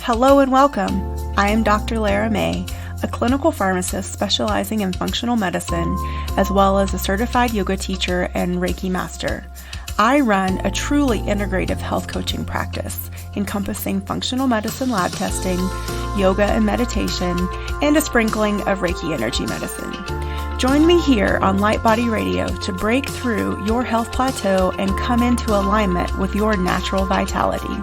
Hello and welcome. I am Dr. Lara May, a clinical pharmacist specializing in functional medicine, as well as a certified yoga teacher and Reiki master. I run a truly integrative health coaching practice, encompassing functional medicine lab testing, yoga and meditation, and a sprinkling of Reiki energy medicine. Join me here on Light Body Radio to break through your health plateau and come into alignment with your natural vitality.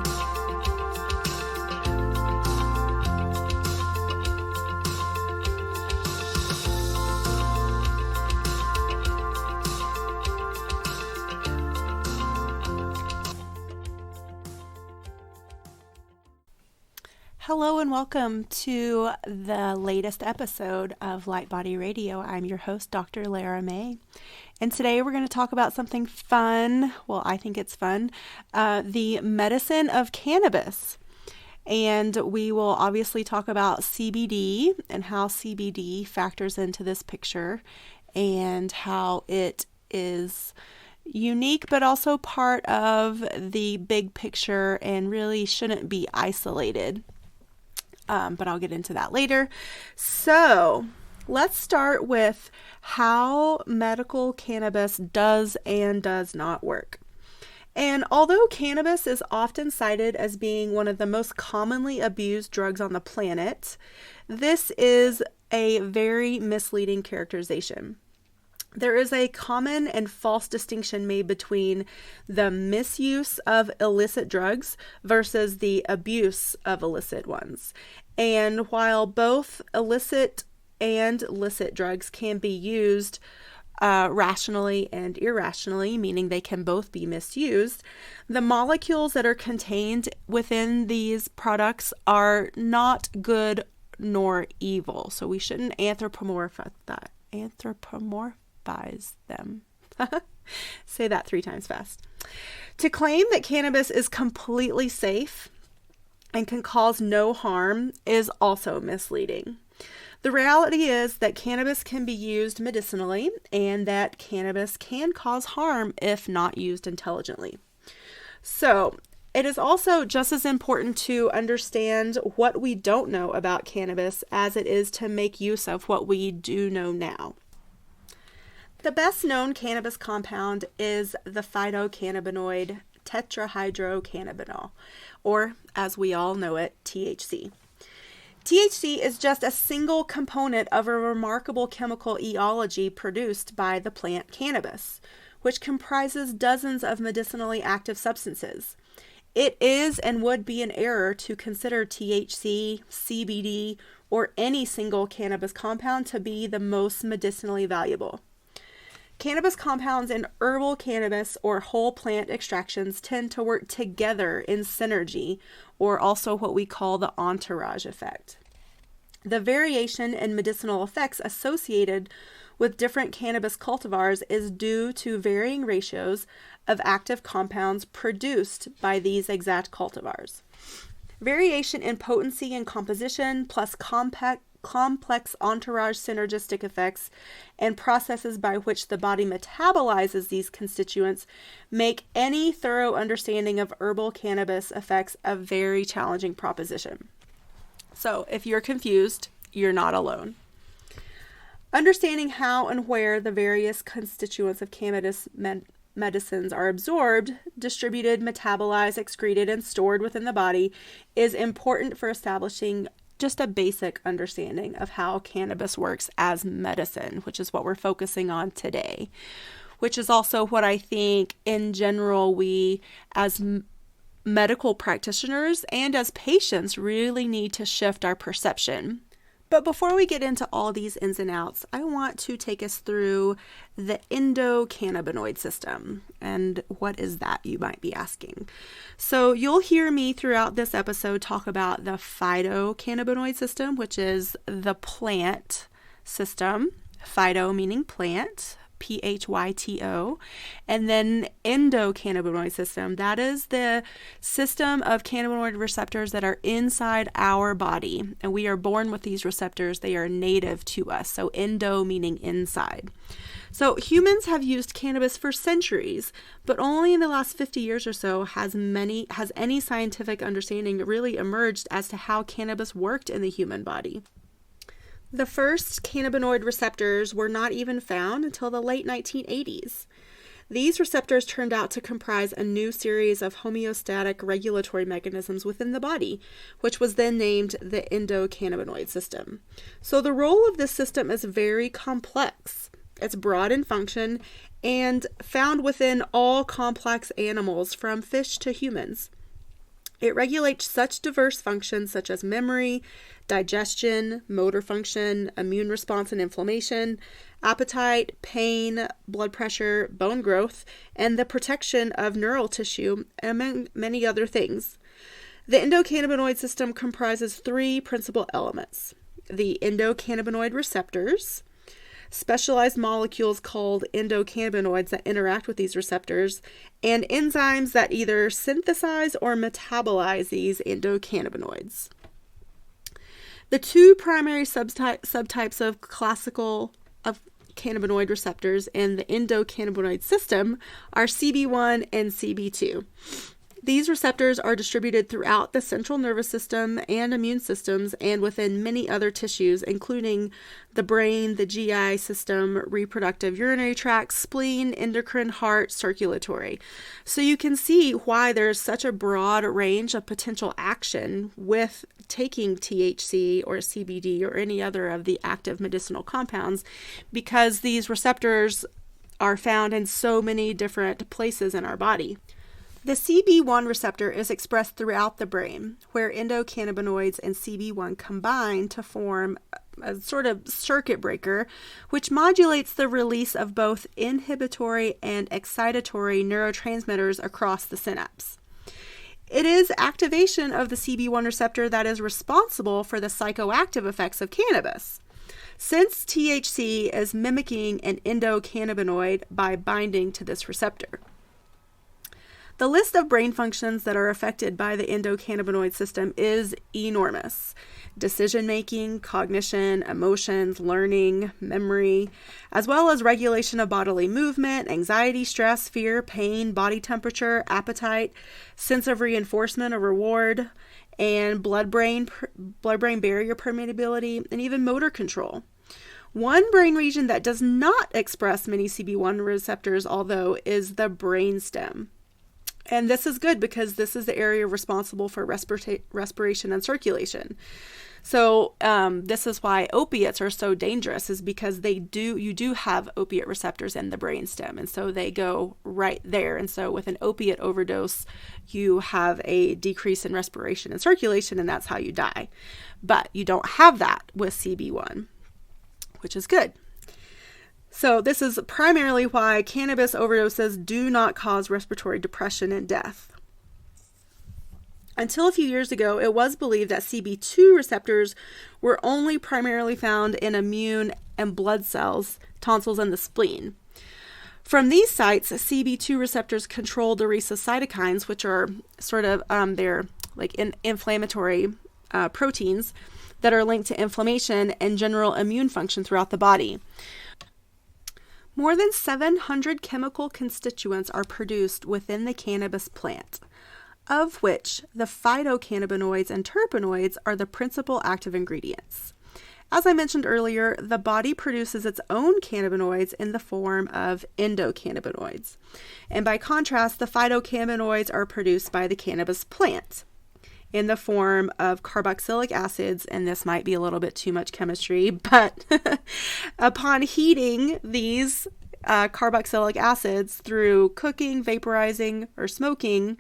Hello and welcome to the latest episode of Light Body Radio. I'm your host, Dr. Lara May, and today we're going to talk about something fun. Well, I think it's fun, the medicine of cannabis. And we will obviously talk about CBD and how CBD factors into this picture and how it is unique, but also part of the big picture and really shouldn't be isolated. But I'll get into that later. So let's start with how medical cannabis does and does not work. And although cannabis is often cited as being one of the most commonly abused drugs on the planet, this is a very misleading characterization. There is a common and false distinction made between the misuse of illicit drugs versus the abuse of illicit ones. And while both illicit and licit drugs can be used rationally and irrationally, meaning they can both be misused, the molecules that are contained within these products are not good nor evil. So we shouldn't anthropomorphize them. Say that 3 times fast. To claim that cannabis is completely safe and can cause no harm is also misleading. The reality is that cannabis can be used medicinally and that cannabis can cause harm if not used intelligently. So, it is also just as important to understand what we don't know about cannabis as it is to make use of what we do know now. The best known cannabis compound is the phytocannabinoid tetrahydrocannabinol, or as we all know it, THC. THC is just a single component of a remarkable chemical ecology produced by the plant cannabis, which comprises dozens of medicinally active substances. It is and would be an error to consider THC, CBD, or any single cannabis compound to be the most medicinally valuable. Cannabis compounds in herbal cannabis or whole plant extractions tend to work together in synergy, or also what we call the entourage effect. The variation in medicinal effects associated with different cannabis cultivars is due to varying ratios of active compounds produced by these exact cultivars. Variation in potency and composition, plus complex entourage synergistic effects and processes by which the body metabolizes these constituents make any thorough understanding of herbal cannabis effects a very challenging proposition. So if you're confused, you're not alone. Understanding how and where the various constituents of cannabis medicines are absorbed, distributed, metabolized, excreted, and stored within the body is important for establishing just a basic understanding of how cannabis works as medicine, which is what we're focusing on today, which is also what I think in general we as medical practitioners and as patients really need to shift our perception. But before we get into all these ins and outs, I want to take us through the endocannabinoid system. And what is that, you might be asking? So you'll hear me throughout this episode talk about the phytocannabinoid system, which is the plant system. Phyto meaning plant, PHYTO. And then endocannabinoid system. That is the system of cannabinoid receptors that are inside our body. And we are born with these receptors. They are native to us. So endo meaning inside. So humans have used cannabis for centuries, but only in the last 50 years or so has any scientific understanding really emerged as to how cannabis worked in the human body. The first cannabinoid receptors were not even found until the late 1980s. These receptors turned out to comprise a new series of homeostatic regulatory mechanisms within the body, which was then named the endocannabinoid system. So the role of this system is very complex. It's broad in function and found within all complex animals from fish to humans. It regulates such diverse functions such as memory, digestion, motor function, immune response and inflammation, appetite, pain, blood pressure, bone growth, and the protection of neural tissue, among many other things. The endocannabinoid system comprises three principal elements: the endocannabinoid receptors, specialized molecules called endocannabinoids that interact with these receptors, and enzymes that either synthesize or metabolize these endocannabinoids. The two primary subtypes of cannabinoid receptors in the endocannabinoid system are CB1 and CB2. These receptors are distributed throughout the central nervous system and immune systems and within many other tissues, including the brain, the GI system, reproductive urinary tract, spleen, endocrine, heart, circulatory. So you can see why there's such a broad range of potential action with taking THC or CBD or any other of the active medicinal compounds, because these receptors are found in so many different places in our body. The CB1 receptor is expressed throughout the brain, where endocannabinoids and CB1 combine to form a sort of circuit breaker, which modulates the release of both inhibitory and excitatory neurotransmitters across the synapse. It is activation of the CB1 receptor that is responsible for the psychoactive effects of cannabis, since THC is mimicking an endocannabinoid by binding to this receptor. The list of brain functions that are affected by the endocannabinoid system is enormous. Decision-making, cognition, emotions, learning, memory, as well as regulation of bodily movement, anxiety, stress, fear, pain, body temperature, appetite, sense of reinforcement or reward, and blood-brain barrier permeability, and even motor control. One brain region that does not express many CB1 receptors, although, is the brainstem. And this is good because this is the area responsible for respiration and circulation. So this is why opiates are so dangerous, is because you do have opiate receptors in the brainstem, and so they go right there. And so with an opiate overdose, you have a decrease in respiration and circulation, and that's how you die. But you don't have that with CB1, which is good. So this is primarily why cannabis overdoses do not cause respiratory depression and death. Until a few years ago, it was believed that CB2 receptors were only primarily found in immune and blood cells, tonsils, and the spleen. From these sites, CB2 receptors control the release of cytokines, which are sort of they're like inflammatory proteins that are linked to inflammation and general immune function throughout the body. More than 700 chemical constituents are produced within the cannabis plant, of which the phytocannabinoids and terpenoids are the principal active ingredients. As I mentioned earlier, the body produces its own cannabinoids in the form of endocannabinoids. And by contrast, the phytocannabinoids are produced by the cannabis plant in the form of carboxylic acids, and this might be a little bit too much chemistry, but upon heating these carboxylic acids through cooking, vaporizing, or smoking,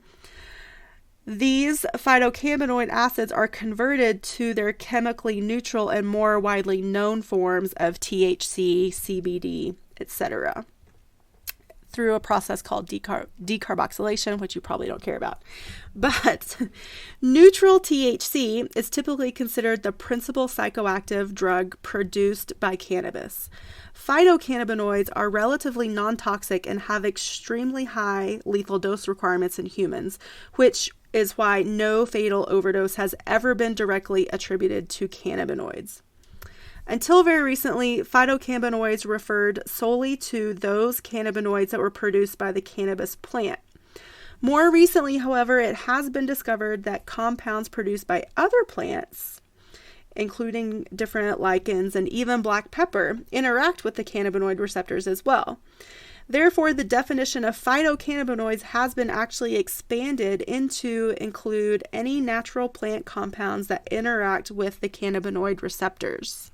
these phytocannabinoid acids are converted to their chemically neutral and more widely known forms of THC, CBD, etc. through a process called decarboxylation, which you probably don't care about. But neutral THC is typically considered the principal psychoactive drug produced by cannabis. Phytocannabinoids are relatively non-toxic and have extremely high lethal dose requirements in humans, which is why no fatal overdose has ever been directly attributed to cannabinoids. Until very recently, phytocannabinoids referred solely to those cannabinoids that were produced by the cannabis plant. More recently, however, it has been discovered that compounds produced by other plants, including different lichens and even black pepper, interact with the cannabinoid receptors as well. Therefore, the definition of phytocannabinoids has been actually expanded into include any natural plant compounds that interact with the cannabinoid receptors.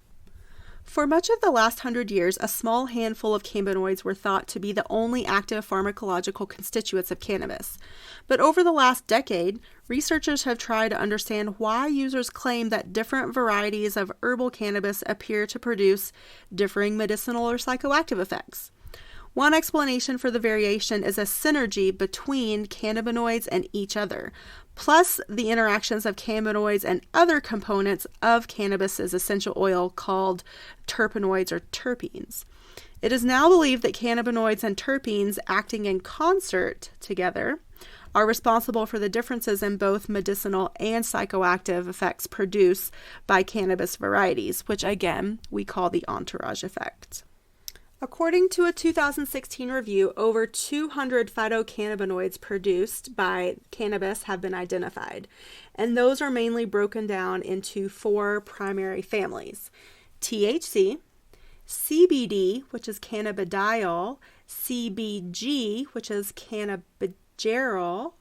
For much of the last 100 years, a small handful of cannabinoids were thought to be the only active pharmacological constituents of cannabis. But over the last decade, researchers have tried to understand why users claim that different varieties of herbal cannabis appear to produce differing medicinal or psychoactive effects. One explanation for the variation is a synergy between cannabinoids and each other, plus the interactions of cannabinoids and other components of cannabis's essential oil called terpenoids or terpenes. It is now believed that cannabinoids and terpenes acting in concert together are responsible for the differences in both medicinal and psychoactive effects produced by cannabis varieties, which again we call the entourage effect. According to a 2016 review, over 200 phytocannabinoids produced by cannabis have been identified, and those are mainly broken down into 4 primary families: THC, CBD, which is cannabidiol, CBG, which is cannabigerol,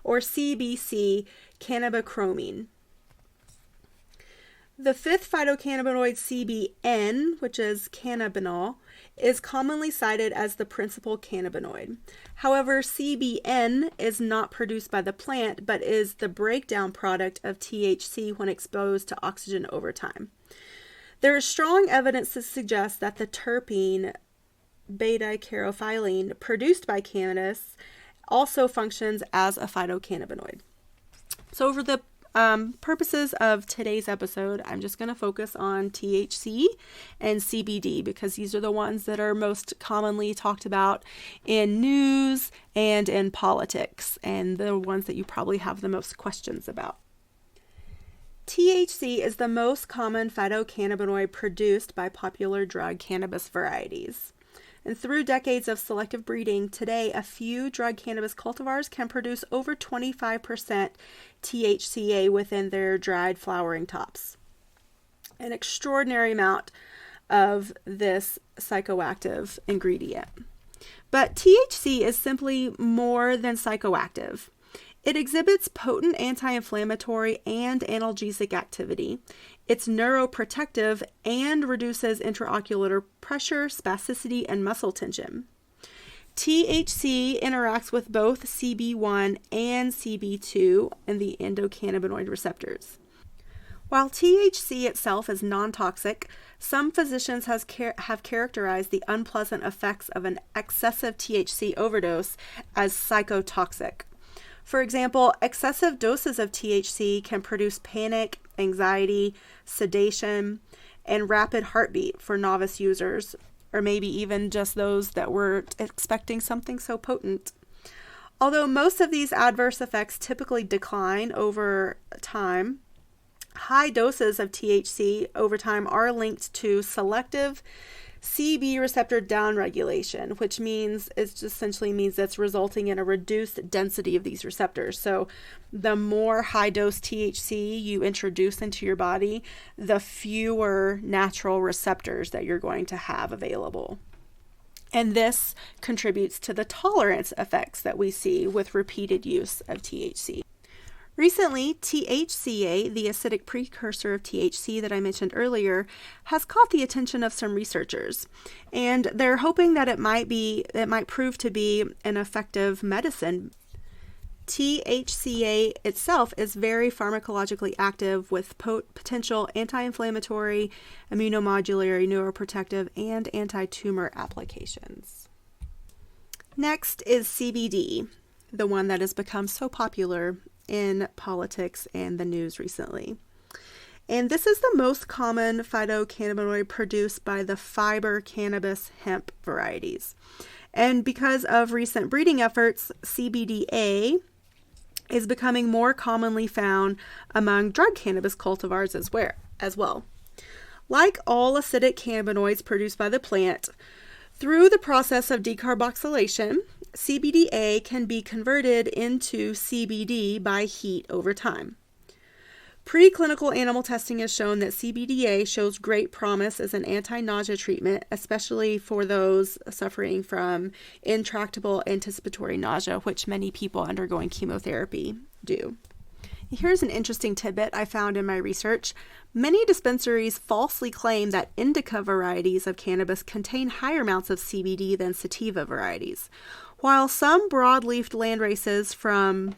or CBC, cannabichromene. The 5th phytocannabinoid, CBN, which is cannabinol, is commonly cited as the principal cannabinoid. However, CBN is not produced by the plant, but is the breakdown product of THC when exposed to oxygen over time. There is strong evidence to suggest that the terpene beta-caryophyllene produced by cannabis also functions as a phytocannabinoid. So for the purposes of today's episode, I'm just going to focus on THC and CBD because these are the ones that are most commonly talked about in news and in politics, and the ones that you probably have the most questions about. THC is the most common phytocannabinoid produced by popular drug cannabis varieties. And through decades of selective breeding, today a few drug cannabis cultivars can produce over 25% THCA within their dried flowering tops. An extraordinary amount of this psychoactive ingredient. But THC is simply more than psychoactive. It exhibits potent anti-inflammatory and analgesic activity. It's neuroprotective and reduces intraocular pressure, spasticity, and muscle tension. THC interacts with both CB1 and CB2 in the endocannabinoid receptors. While THC itself is non-toxic, some physicians have characterized the unpleasant effects of an excessive THC overdose as psychotoxic. For example, excessive doses of THC can produce panic, anxiety, sedation, and rapid heartbeat for novice users, or maybe even just those that were expecting something so potent. Although most of these adverse effects typically decline over time, high doses of THC over time are linked to selective CB receptor downregulation, which means it essentially means that's resulting in a reduced density of these receptors. So the more high dose THC you introduce into your body, the fewer natural receptors that you're going to have available. And this contributes to the tolerance effects that we see with repeated use of THC. Recently, THCA, the acidic precursor of THC that I mentioned earlier, has caught the attention of some researchers, and they're hoping that it might prove to be an effective medicine. THCA itself is very pharmacologically active with potential anti-inflammatory, immunomodulatory, neuroprotective, and anti-tumor applications. Next is CBD, the one that has become so popular in politics and the news recently. And this is the most common phytocannabinoid produced by the fiber cannabis hemp varieties. And because of recent breeding efforts, CBDA is becoming more commonly found among drug cannabis cultivars as well. Like all acidic cannabinoids produced by the plant, through the process of decarboxylation, CBDA can be converted into CBD by heat over time. Preclinical animal testing has shown that CBDA shows great promise as an anti-nausea treatment, especially for those suffering from intractable anticipatory nausea, which many people undergoing chemotherapy do. Here's an interesting tidbit I found in my research. Many dispensaries falsely claim that indica varieties of cannabis contain higher amounts of CBD than sativa varieties. While some broadleaf landraces from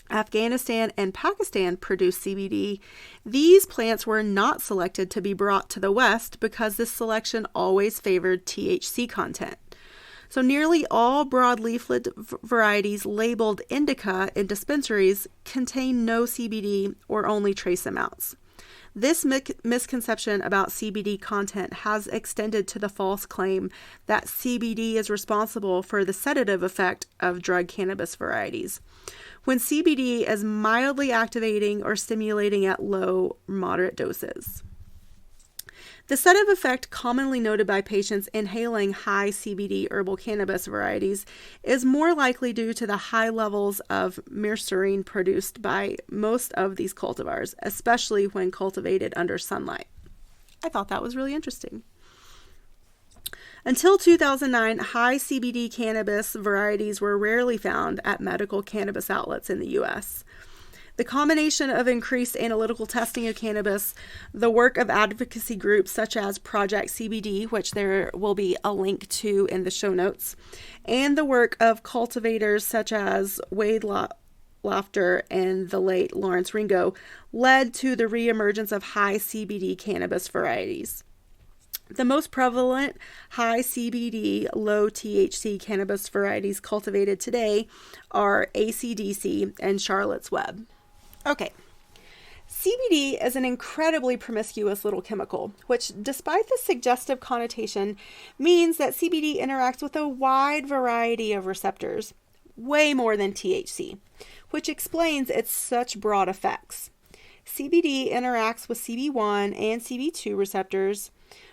Afghanistan and Pakistan produce CBD, these plants were not selected to be brought to the West because this selection always favored THC content. So nearly all broadleaflet varieties labeled indica in dispensaries contain no CBD or only trace amounts. This misconception about CBD content has extended to the false claim that CBD is responsible for the sedative effect of drug cannabis varieties, when CBD is mildly activating or stimulating at low, moderate doses. The sedative effect commonly noted by patients inhaling high CBD herbal cannabis varieties is more likely due to the high levels of myrcene produced by most of these cultivars, especially when cultivated under sunlight. I thought that was really interesting. Until 2009, high CBD cannabis varieties were rarely found at medical cannabis outlets in the U.S. The combination of increased analytical testing of cannabis, the work of advocacy groups such as Project CBD, which there will be a link to in the show notes, and the work of cultivators such as Wade Lofter and the late Lawrence Ringo, led to the reemergence of high CBD cannabis varieties. The most prevalent high CBD, low THC cannabis varieties cultivated today are AC/DC and Charlotte's Web. Okay, CBD is an incredibly promiscuous little chemical, which, despite the suggestive connotation, means that CBD interacts with a wide variety of receptors, way more than THC, which explains its such broad effects. CBD interacts with CB1 and CB2 receptors,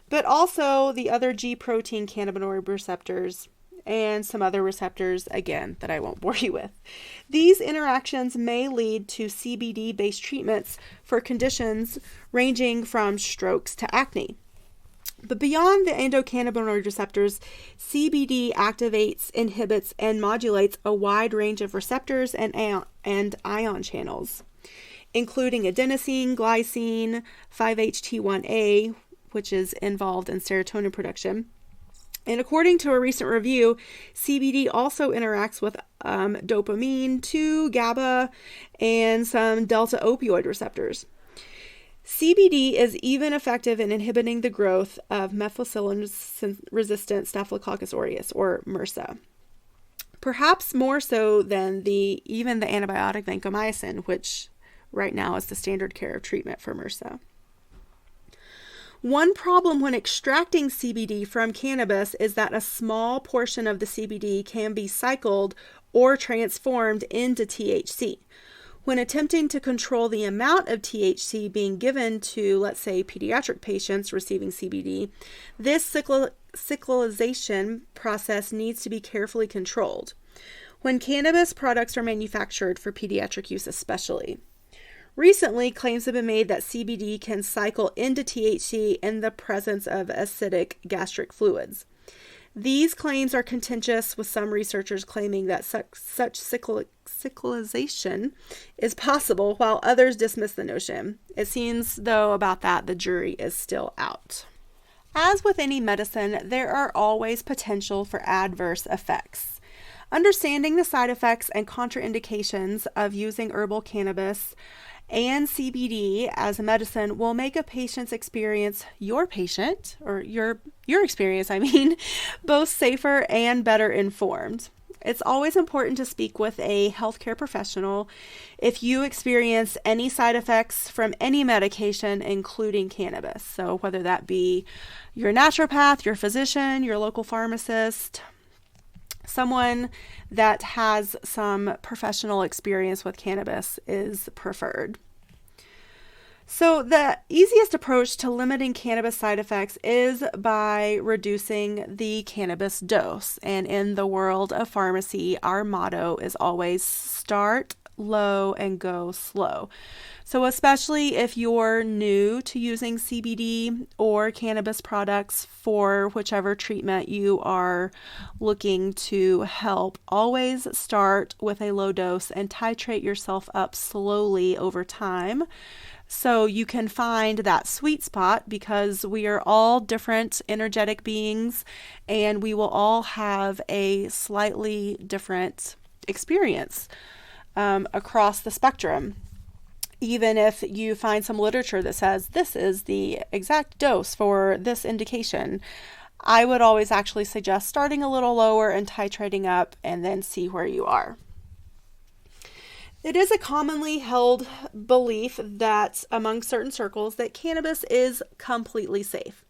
but also the other G protein cannabinoid receptors, and some other receptors, again, that I won't bore you with. These interactions may lead to CBD-based treatments for conditions ranging from strokes to acne. But beyond the endocannabinoid receptors, CBD activates, inhibits, and modulates a wide range of receptors and ion channels, including adenosine, glycine, 5-HT1A, which is involved in serotonin production. And according to a recent review, CBD also interacts with dopamine, 2-GABA, and some delta opioid receptors. CBD is even effective in inhibiting the growth of methicillin-resistant Staphylococcus aureus, or MRSA. Perhaps more so than even the antibiotic vancomycin, which right now is the standard care of treatment for MRSA. One problem when extracting CBD from cannabis is that a small portion of the CBD can be cycled or transformed into THC. When attempting to control the amount of THC being given to, let's say, pediatric patients receiving CBD, this cyclization process needs to be carefully controlled when cannabis products are manufactured for pediatric use especially. Recently, claims have been made that CBD can cycle into THC in the presence of acidic gastric fluids. These claims are contentious, with some researchers claiming that such cyclization is possible, while others dismiss the notion. It seems, though, about that the jury is still out. As with any medicine, there are always potential for adverse effects. Understanding the side effects and contraindications of using herbal cannabis and CBD as a medicine will make a patient's experience, your experience, both safer and better informed. It's always important to speak with a healthcare professional if you experience any side effects from any medication, including cannabis. So whether that be your naturopath, your physician, your local pharmacist, someone that has some professional experience with cannabis is preferred. So the easiest approach to limiting cannabis side effects is by reducing the cannabis dose. And in the world of pharmacy, our motto is always start low and go slow. So especially if you're new to using CBD or cannabis products for whichever treatment you are looking to help, always start with a low dose and titrate yourself up slowly over time, so you can find that sweet spot, because we are all different energetic beings and we will all have a slightly different experience across the spectrum. Even if you find some literature that says this is the exact dose for this indication, I would always actually suggest starting a little lower and titrating up and then see where you are. It is a commonly held belief that among certain circles that cannabis is completely safe.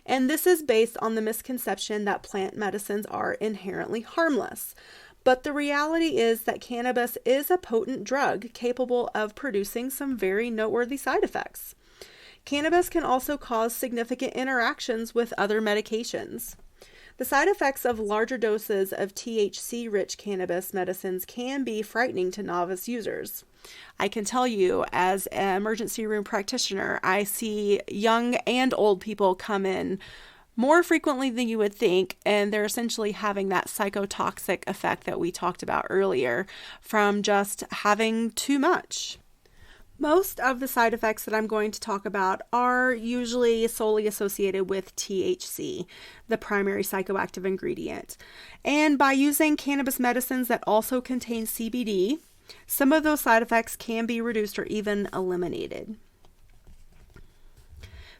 And this is based on the misconception that plant medicines are inherently harmless. But the reality is that cannabis is a potent drug capable of producing some very noteworthy side effects. Cannabis can also cause significant interactions with other medications. The side effects of larger doses of THC-rich cannabis medicines can be frightening to novice users. I can tell you, as an emergency room practitioner, I see young and old people come in more frequently than you would think, and they're essentially having that psychotoxic effect that we talked about earlier from just having too much. Most of the side effects that I'm going to talk about are usually solely associated with THC, the primary psychoactive ingredient. And by using cannabis medicines that also contain CBD, some of those side effects can be reduced or even eliminated.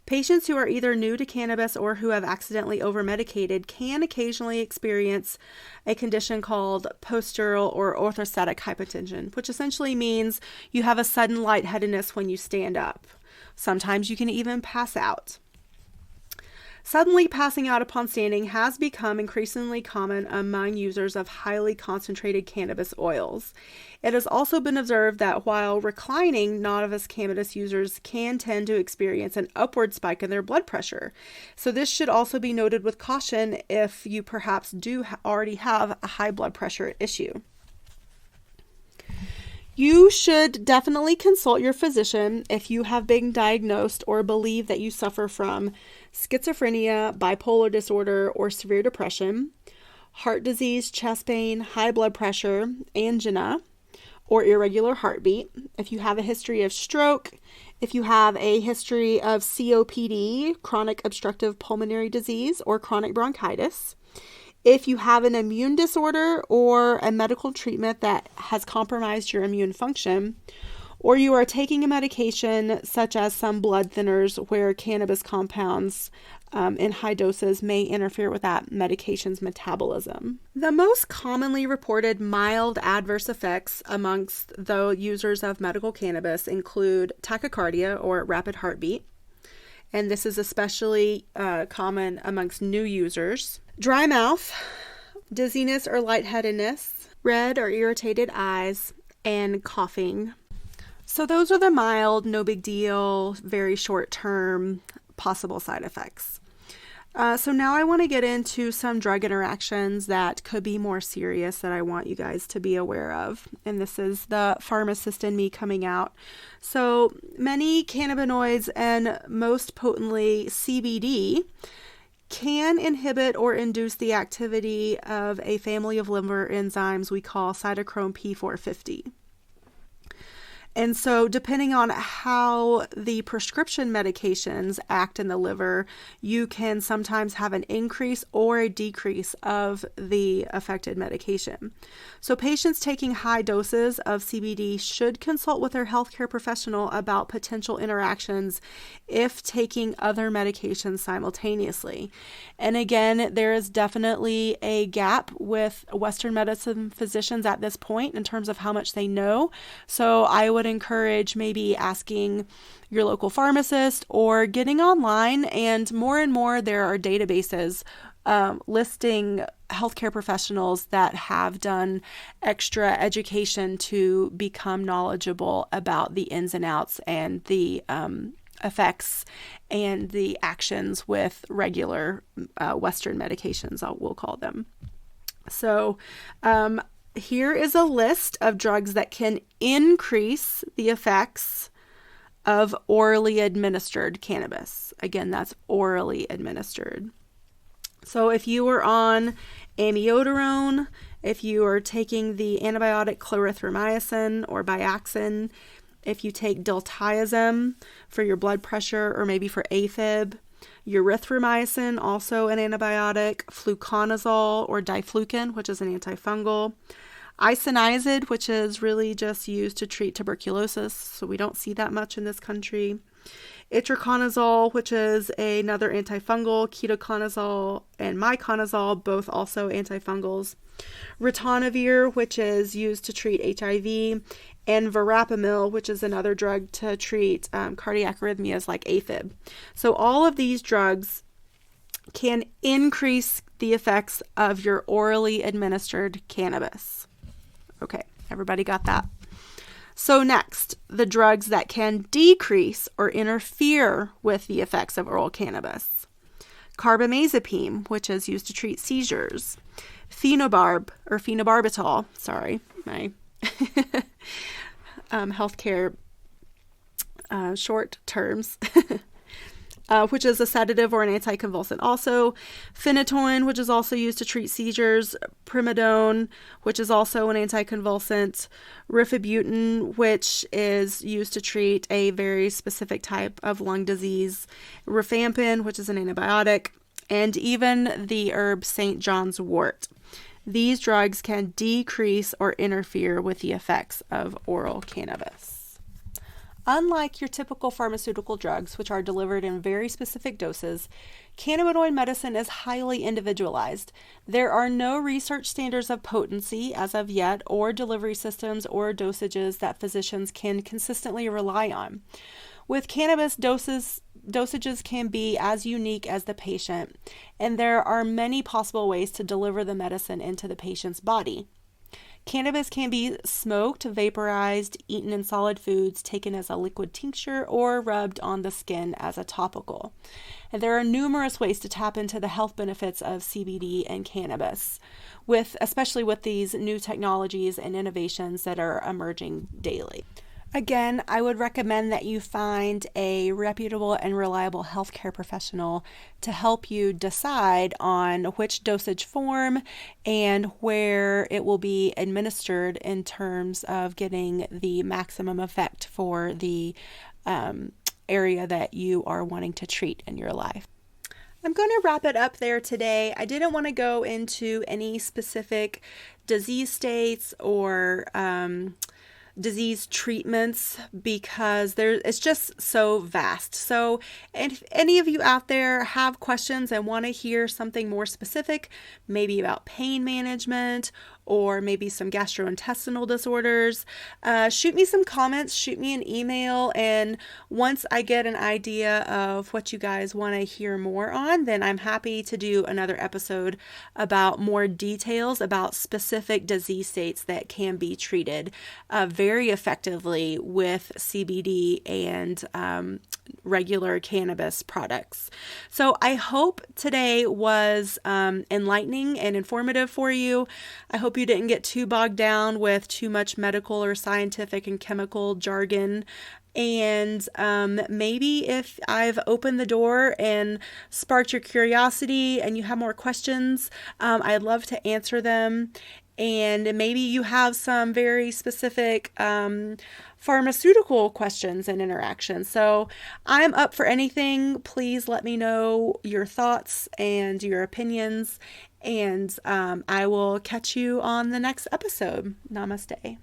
Patients who are either new to cannabis or who have accidentally over-medicated can occasionally experience a condition called postural or orthostatic hypotension, which essentially means you have a sudden lightheadedness when you stand up. Sometimes you can even pass out. Suddenly passing out upon standing has become increasingly common among users of highly concentrated cannabis oils. It has also been observed that while reclining, novice cannabis users can tend to experience an upward spike in their blood pressure. So this should also be noted with caution if you perhaps do already have a high blood pressure issue. You should definitely consult your physician if you have been diagnosed or believe that you suffer from schizophrenia, bipolar disorder, or severe depression, heart disease, chest pain, high blood pressure, angina, or irregular heartbeat, if you have a history of stroke, if you have a history of COPD, chronic obstructive pulmonary disease, or chronic bronchitis, if you have an immune disorder or a medical treatment that has compromised your immune function, or you are taking a medication such as some blood thinners where cannabis compounds in high doses may interfere with that medication's metabolism. The most commonly reported mild adverse effects amongst the users of medical cannabis include tachycardia or rapid heartbeat, and this is especially common amongst new users. Dry mouth, dizziness or lightheadedness, red or irritated eyes, and coughing. So those are the mild, no big deal, very short-term possible side effects. So now I want to get into some drug interactions that could be more serious that I want you guys to be aware of. And this is the pharmacist in me coming out. So many cannabinoids, and most potently CBD, can inhibit or induce the activity of a family of liver enzymes we call cytochrome P450. And so depending on how the prescription medications act in the liver, you can sometimes have an increase or a decrease of the affected medication. So patients taking high doses of CBD should consult with their healthcare professional about potential interactions if taking other medications simultaneously. And again, there is definitely a gap with Western medicine physicians at this point in terms of how much they know. So I would encourage maybe asking your local pharmacist or getting online, and more there are databases listing healthcare professionals that have done extra education to become knowledgeable about the ins and outs and the effects and the actions with regular Western medications, we'll call them. So here is a list of drugs that can increase the effects of orally administered cannabis. Again, that's orally administered. So if you were on amiodarone, if you are taking the antibiotic clarithromycin or Biaxin, if you take diltiazem for your blood pressure or maybe for AFib, erythromycin, also an antibiotic, fluconazole or diflucan, which is an antifungal, isoniazid, which is really just used to treat tuberculosis, so we don't see that much in this country, itraconazole, which is another antifungal, ketoconazole and miconazole, both also antifungals, ritonavir, which is used to treat HIV, and verapamil, which is another drug to treat cardiac arrhythmias like AFib. So all of these drugs can increase the effects of your orally administered cannabis. Okay, everybody got that? So next, the drugs that can decrease or interfere with the effects of oral cannabis. Carbamazepine, which is used to treat seizures. Phenobarbital, sorry, my healthcare short terms, which is a sedative or an anticonvulsant also. Phenytoin, which is also used to treat seizures. Primidone, which is also an anticonvulsant. Rifabutin, which is used to treat a very specific type of lung disease. Rifampin, which is an antibiotic. And even the herb St. John's wort. These drugs can decrease or interfere with the effects of oral cannabis. Unlike your typical pharmaceutical drugs, which are delivered in very specific doses, cannabinoid medicine is highly individualized. There are no research standards of potency as of yet, or delivery systems or dosages that physicians can consistently rely on. With cannabis, dosages can be as unique as the patient, and there are many possible ways to deliver the medicine into the patient's body. Cannabis can be smoked, vaporized, eaten in solid foods, taken as a liquid tincture, or rubbed on the skin as a topical. And there are numerous ways to tap into the health benefits of CBD and cannabis, especially with these new technologies and innovations that are emerging daily. Again, I would recommend that you find a reputable and reliable healthcare professional to help you decide on which dosage form and where it will be administered in terms of getting the maximum effect for the area that you are wanting to treat in your life. I'm going to wrap it up there today. I didn't want to go into any specific disease states or disease treatments because it's just so vast. So if any of you out there have questions and want to hear something more specific, maybe about pain management or maybe some gastrointestinal disorders, shoot me some comments, shoot me an email, and once I get an idea of what you guys want to hear more on, then I'm happy to do another episode about more details about specific disease states that can be treated very effectively with CBD and regular cannabis products. So I hope today was enlightening and informative for you. I hope you didn't get too bogged down with too much medical or scientific and chemical jargon. And maybe if I've opened the door and sparked your curiosity and you have more questions, I'd love to answer them. And maybe you have some very specific pharmaceutical questions and interactions. So I'm up for anything. Please let me know your thoughts and your opinions. And I will catch you on the next episode. Namaste.